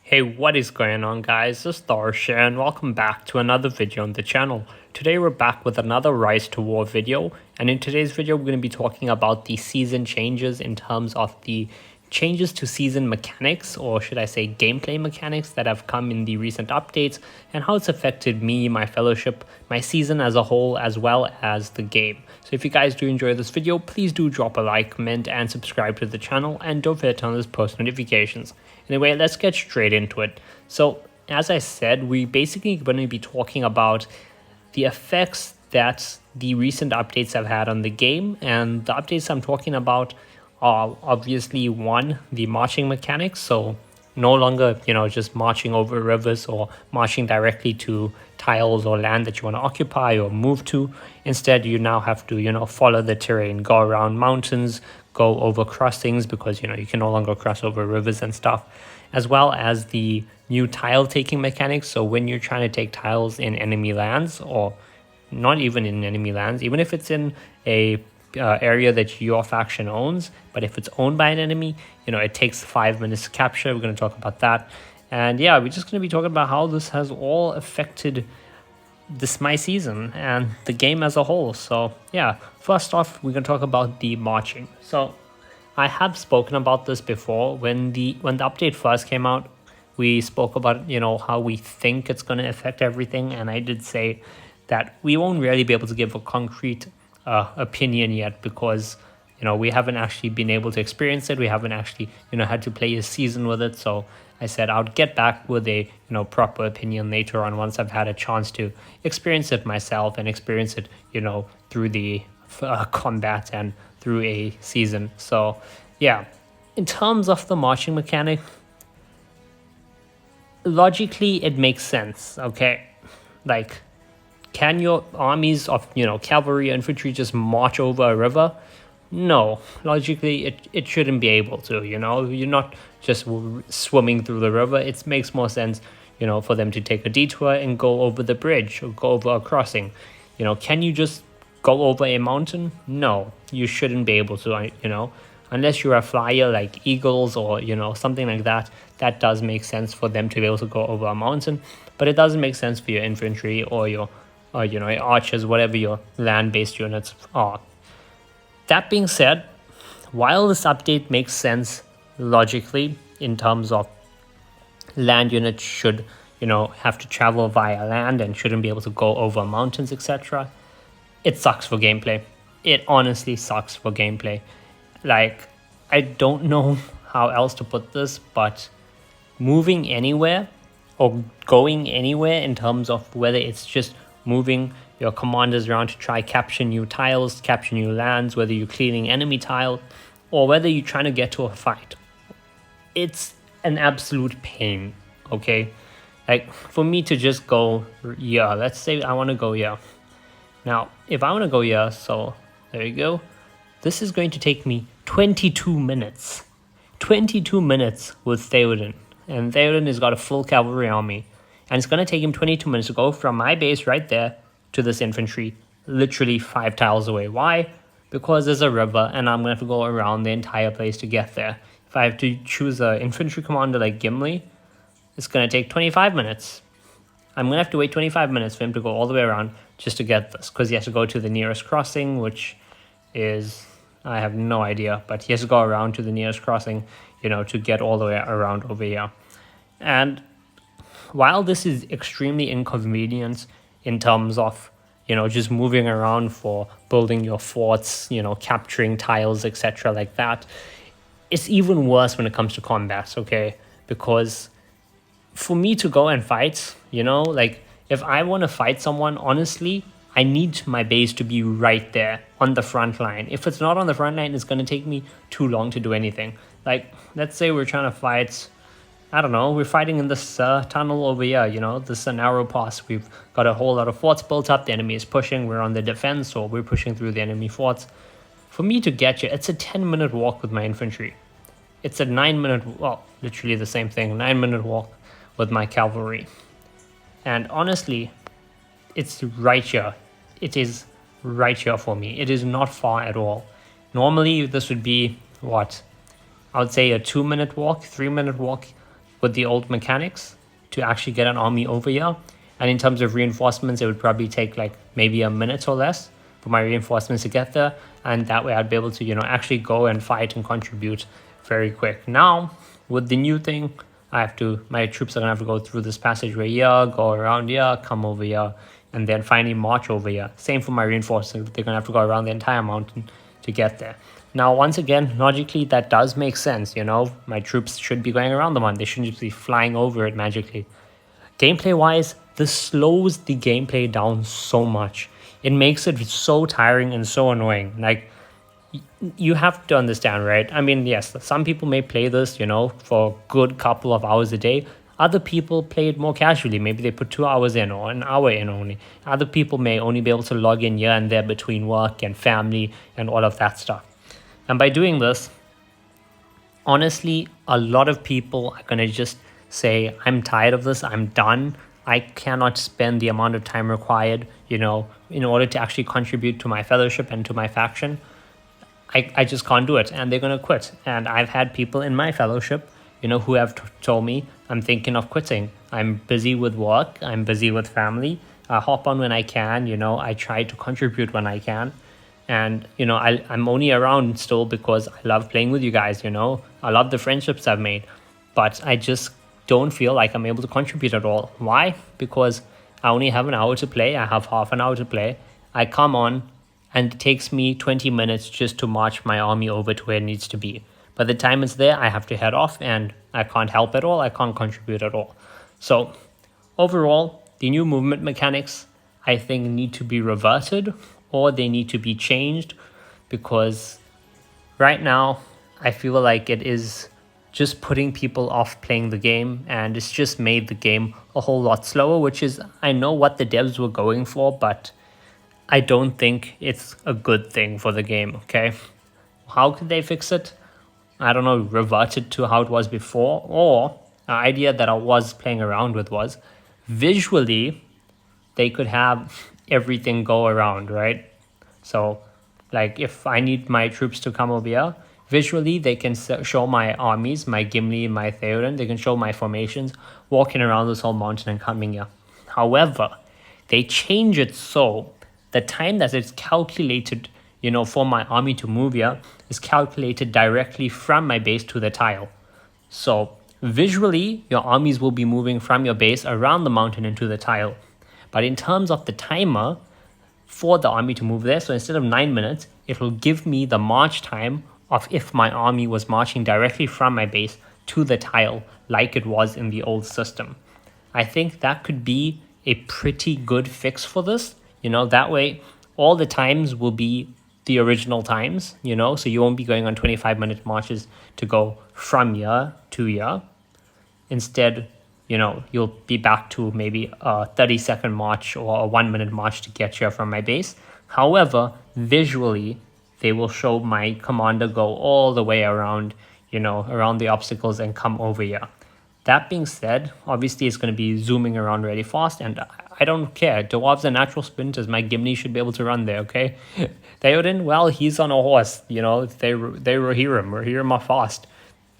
Hey, what is going on, guys? This is Tharshey and welcome back to another video on the channel. Today we're back with another Rise to War video, and in today's video we're going to be talking about the season changes in terms of the changes to season mechanics, or should I say gameplay mechanics, that have come in the recent updates and how it's affected me, my fellowship, my season as a whole, as well as the game. So if you guys do enjoy this video, please do drop a like, comment, and subscribe to the channel, and don't forget to turn on those post notifications. Anyway, let's get straight into it. So as I said, we basically going to be talking about the effects that the recent updates have had on the game, and the updates I'm talking about are obviously one, the marching mechanics. So no longer, just marching over rivers or marching directly to tiles or land that you want to occupy or move to. Instead, you now have to, follow the terrain, go around mountains, go over crossings, because, you can no longer cross over rivers and stuff, as well as the new tile taking mechanics. So when you're trying to take tiles in enemy lands, or not even in enemy lands, even if it's in a area that your faction owns, but if it's owned by an enemy, it takes 5 minutes to capture. We're going to talk about that. And yeah, we're just going to be talking about how this has all affected my season and the game as a whole. So yeah, first off, we're going to talk about the marching. So I have spoken about this before. When the update first came out, we spoke about how we think it's going to affect everything, and I did say that we won't really be able to give a concrete opinion yet, because we haven't actually been able to experience it. We haven't actually had to play a season with it. So I said I'll get back with a proper opinion later on, once I've had a chance to experience it myself and experience it through the combat and through a season. So yeah, in terms of the marching mechanic, logically it makes sense. Okay, like, can your armies of cavalry infantry just march over a river? No, logically it shouldn't be able to. You're not just swimming through the river. It makes more sense for them to take a detour and go over the bridge or go over a crossing. Can you just go over a mountain? No, you shouldn't be able to. Unless you're a flyer like eagles or something like that. That does make sense for them to be able to go over a mountain, but it doesn't make sense for your infantry or your archers, whatever your land-based units are. That being said, while this update makes sense logically in terms of land units should have to travel via land and shouldn't be able to go over mountains, etc., it sucks for gameplay. It honestly sucks for gameplay. Like, I don't know how else to put this, but moving anywhere or going anywhere, in terms of whether it's just moving your commanders around to try capture new tiles, capture new lands, whether you're cleaning enemy tile, or whether you're trying to get to a fight, it's an absolute pain. Okay, like, for me to just go here, let's say I want to go here. Now if I want to go here, so there you go, this is going to take me 22 minutes 22 minutes with Theoden, and Theoden has got a full cavalry army, and it's going to take him 22 minutes to go from my base right there to this infantry, literally 5 tiles away. Why? Because there's a river, and I'm going to have to go around the entire place to get there. If I have to choose an infantry commander like Gimli, it's going to take 25 minutes. I'm going to have to wait 25 minutes for him to go all the way around just to get this, because he has to go to the nearest crossing, which is, I have no idea, but he has to go around to the nearest crossing, to get all the way around over here. And while this is extremely inconvenient in terms of, just moving around for building your forts, capturing tiles, etc. like that, it's even worse when it comes to combat, okay? Because for me to go and fight, like, if I want to fight someone, honestly, I need my base to be right there on the front line. If it's not on the front line, it's going to take me too long to do anything. Like, let's say we're trying to fight, I don't know, we're fighting in this tunnel over here, this is a narrow pass. We've got a whole lot of forts built up. The enemy is pushing. We're on the defense, or we're pushing through the enemy forts. For me to get you, it's a 10-minute walk with my infantry. It's a 9-minute, well, literally the same thing, 9-minute walk with my cavalry. And honestly, it's right here. It is right here for me. It is not far at all. Normally, this would be, what? I would say a 2-minute walk, 3-minute walk. with the old mechanics to actually get an army over here. And in terms of reinforcements, it would probably take like maybe a minute or less for my reinforcements to get there. And that way I'd be able to, actually go and fight and contribute very quick. Now, with the new thing, my troops are gonna have to go through this passageway here, go around here, come over here, and then finally march over here. Same for my reinforcements. They're gonna have to go around the entire mountain to get there. Now, once again, logically, that does make sense. My troops should be going around the mountain. They shouldn't just be flying over it magically. Gameplay-wise, this slows the gameplay down so much. It makes it so tiring and so annoying. Like, you have to understand, right? I mean, yes, some people may play this, for a good couple of hours a day. Other people play it more casually. Maybe they put 2 hours in or an hour in only. Other people may only be able to log in here and there between work and family and all of that stuff. And by doing this, honestly, a lot of people are going to just say, I'm tired of this, I'm done. I cannot spend the amount of time required, in order to actually contribute to my fellowship and to my faction. I just can't do it, and they're going to quit. And I've had people in my fellowship, who have told me, I'm thinking of quitting. I'm busy with work, I'm busy with family. I hop on when I can, I try to contribute when I can. And, I'm only around still because I love playing with you guys, I love the friendships I've made. But I just don't feel like I'm able to contribute at all. Why? Because I only have an hour to play. I have half an hour to play. I come on, and it takes me 20 minutes just to march my army over to where it needs to be. By the time it's there, I have to head off, and I can't help at all. I can't contribute at all. So, overall, the new movement mechanics, I think, need to be reverted, or they need to be changed, because right now I feel like it is just putting people off playing the game, and it's just made the game a whole lot slower, which is, I know what the devs were going for, but I don't think it's a good thing for the game, okay? How could they fix it? I don't know, revert it to how it was before, or an idea that I was playing around with was, visually, they could have everything go around, right? So, like, if I need my troops to come over here, visually they can show my armies, my Gimli, my Theoden, they can show my formations, walking around this whole mountain and coming here. However, they change it so the time that it's calculated, for my army to move here is calculated directly from my base to the tile. So, visually, your armies will be moving from your base around the mountain into the tile. But in terms of the timer for the army to move there, so instead of 9 minutes, it will give me the march time of if my army was marching directly from my base to the tile like it was in the old system. I think that could be a pretty good fix for this. That way all the times will be the original times, so you won't be going on 25-minute marches to go from here to here. Instead, you'll be back to maybe a 30-second march or a 1-minute march to get here from my base. However, visually, they will show my commander go all the way around, around the obstacles and come over here. That being said, obviously it's going to be zooming around really fast, and I don't care. Dwarves are natural sprinters. My Gimli should be able to run there, okay? Theoden, well, he's on a horse, they Rohirrim. Rohirrim are fast.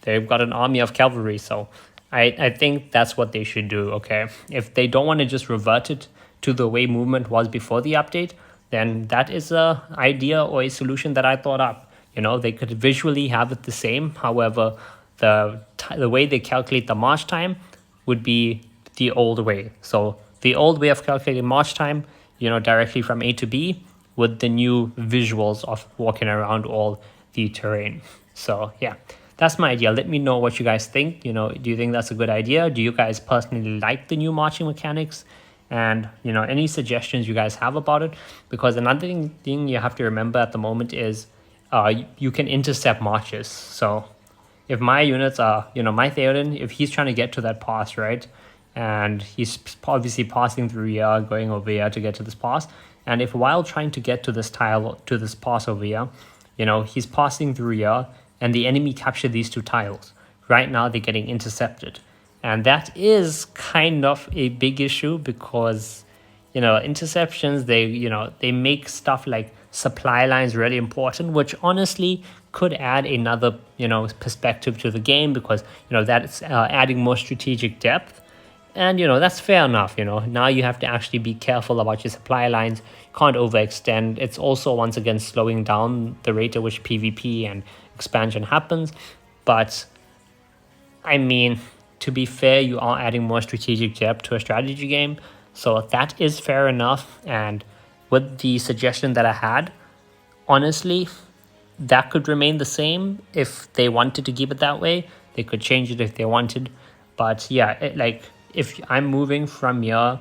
They've got an army of cavalry, so I think that's what they should do, okay? If they don't want to just revert it to the way movement was before the update, then that is a idea or a solution that I thought up. They could visually have it the same. However, the way they calculate the march time would be the old way. So the old way of calculating march time, directly from A to B, with the new visuals of walking around all the terrain. So yeah, that's my idea. Let me know what you guys think. Do you think that's a good idea? Do you guys personally like the new marching mechanics? And, any suggestions you guys have about it? Because another thing you have to remember at the moment is you can intercept marches. So if my units are, my Theoden, if he's trying to get to that pass, right? And he's obviously passing through here, going over here to get to this pass. And if while trying to get to this tile, to this pass over here, he's passing through here and the enemy captured these two tiles. Right now they're getting intercepted. And that is kind of a big issue because, interceptions, they make stuff like supply lines really important, which honestly could add another, perspective to the game, because, that's adding more strategic depth. And, that's fair enough. Now you have to actually be careful about your supply lines. Can't overextend. It's also, once again, slowing down the rate at which PvP and expansion happens. But, I mean, to be fair, you are adding more strategic depth to a strategy game. So that is fair enough. And with the suggestion that I had, honestly, that could remain the same if they wanted to keep it that way. They could change it if they wanted. But yeah, if I'm moving from here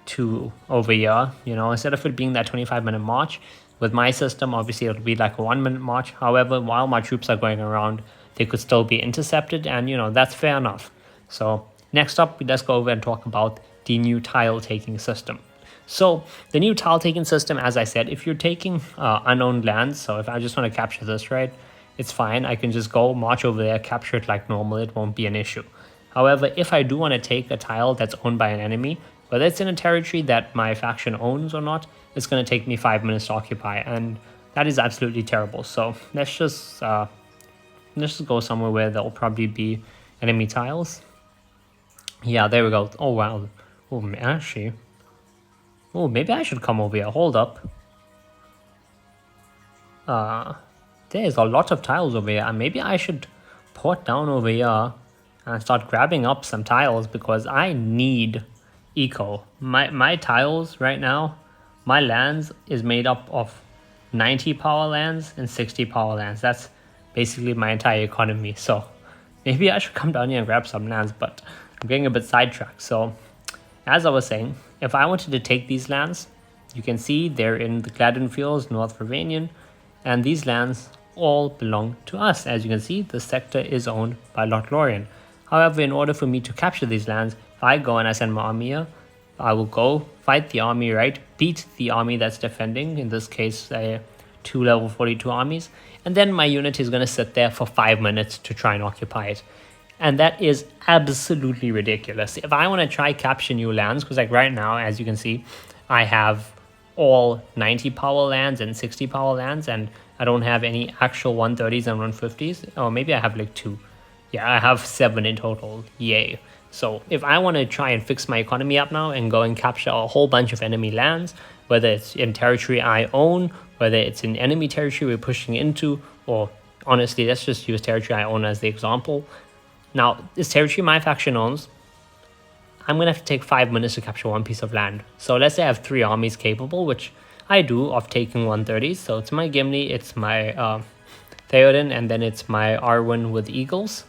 to over here, instead of it being that 25-minute march, with my system, obviously it'll be like a 1-minute march. However, while my troops are going around, they could still be intercepted, and that's fair enough. So next up, let's go over and talk about the new tile taking system. So the new tile taking system, as I said, if you're taking unowned lands, so if I just want to capture this, right, it's fine. I can just go march over there, capture it like normal. It won't be an issue. However, if I do want to take a tile that's owned by an enemy, whether it's in a territory that my faction owns or not, it's going to take me 5 minutes to occupy, and that is absolutely terrible. So let's just go somewhere where there'll probably be enemy tiles. Yeah, there we go. Oh wow. Oh, actually. Oh, maybe I should come over here. Hold up. There's a lot of tiles over here. Maybe I should port down over here and start grabbing up some tiles, because I need eco. My tiles right now, my lands is made up of 90 power lands and 60 power lands. That's basically my entire economy. So maybe I should come down here and grab some lands, but I'm getting a bit sidetracked. So as I was saying, if I wanted to take these lands, you can see they're in the Gladden Fields, North Ravanian, and these lands all belong to us. As you can see, the sector is owned by LOTR. However, in order for me to capture these lands, if I go and I send my army here, I will go fight the army, right? Beat the army that's defending, in this case, 2 level 42 armies. And then my unit is going to sit there for 5 minutes to try and occupy it. And that is absolutely ridiculous. If I want to try capture new lands, because like right now, as you can see, I have all 90 power lands and 60 power lands, and I don't have any actual 130s and 150s. Or maybe I have like 2. Yeah, I have 7 in total. Yay. So if I want to try and fix my economy up now and go and capture a whole bunch of enemy lands, whether it's in territory I own, whether it's in enemy territory we're pushing into, or honestly, let's just use territory I own as the example. Now, this territory my faction owns, I'm going to have to take 5 minutes to capture one piece of land. So let's say I have 3 armies capable, which I do, of taking 130s. So it's my Gimli, it's my Theoden, and then it's my Arwen with Eagles.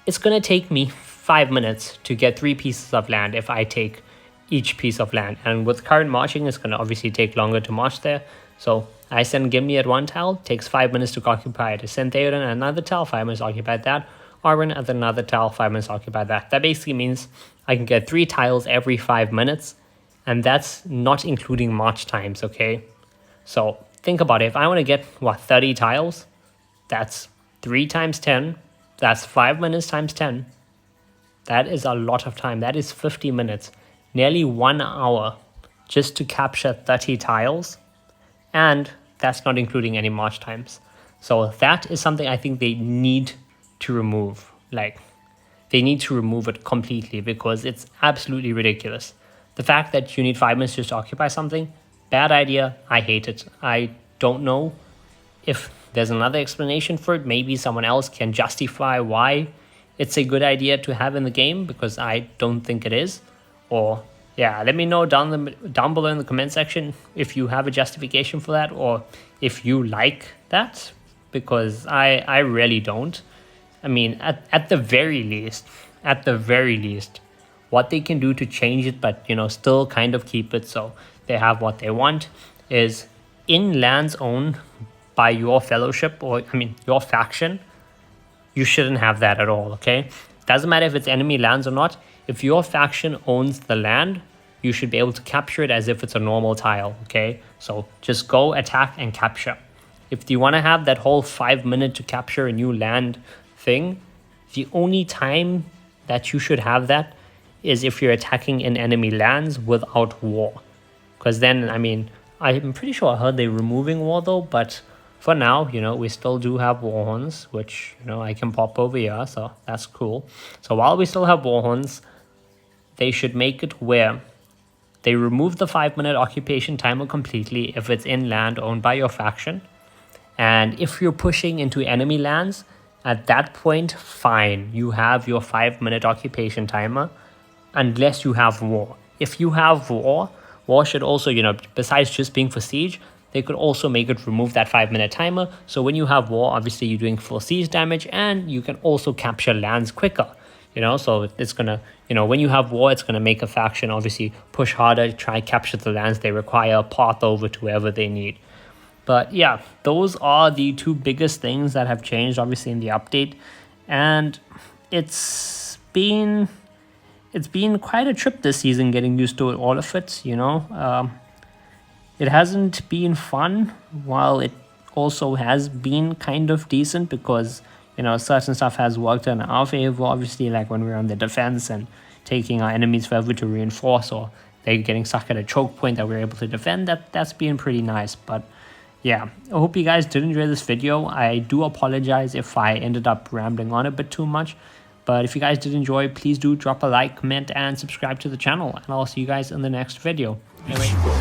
It's going to take me 5 minutes to get 3 pieces of land if I take each piece of land. And with current marching, it's going to obviously take longer to march there. So I send Gimli at one tile, takes 5 minutes to occupy it. I send Theoden at another tile, 5 minutes to occupy that. Arwen at another tile, 5 minutes to occupy that. That basically means I can get 3 tiles every 5 minutes, and that's not including march times, okay? So think about it. If I want to get, 30 tiles, that's 3 times 10. That's 5 minutes times 10. That is a lot of time. That is 50 minutes, nearly 1 hour just to capture 30 tiles. And that's not including any march times. So that is something I think they need to remove. They need to remove it completely, because it's absolutely ridiculous. The fact that you need 5 minutes just to occupy something, bad idea. I hate it. I don't know if there's another explanation for it. Maybe someone else can justify why it's a good idea to have in the game, because I don't think it is. Or yeah, let me know down below in the comment section if you have a justification for that, or if you like that, because I really don't. I mean, at the very least, what they can do to change it, but still kind of keep it so they have what they want, is in lands owned by your fellowship, or your faction, you shouldn't have that at all, okay? Doesn't matter if it's enemy lands or not. If your faction owns the land, you should be able to capture it as if it's a normal tile, okay? So just go attack and capture. If you want to have that whole 5 minute to capture a new land thing, the only time that you should have that is if you're attacking in enemy lands without war. Because then, I'm pretty sure I heard they're removing war though, but for now, we still do have war horns, which, I can pop over here, so that's cool. So while we still have war horns, they should make it where they remove the 5-minute occupation timer completely if it's in land owned by your faction. And if you're pushing into enemy lands, at that point, fine, you have your 5-minute occupation timer, unless you have war. If you have war should also, besides just being for siege, they could also make it remove that 5-minute timer. So when you have war, obviously you're doing full siege damage, and you can also capture lands quicker. So it's gonna, when you have war, it's gonna make a faction obviously push harder, try capture the lands they require, a path over to wherever they need. But yeah, those are the two biggest things that have changed obviously in the update, and it's been quite a trip this season getting used to all of it. It hasn't been fun, while it also has been kind of decent, because certain stuff has worked in our favor, obviously, like when we're on the defense and taking our enemies forever to reinforce, or they're getting stuck at a choke point that we're able to defend. That's been pretty nice. But yeah, I hope you guys did enjoy this video. I do apologize if I ended up rambling on a bit too much, but if you guys did enjoy, please do drop a like, comment, and subscribe to the channel, and I'll see you guys in the next video. Anyway.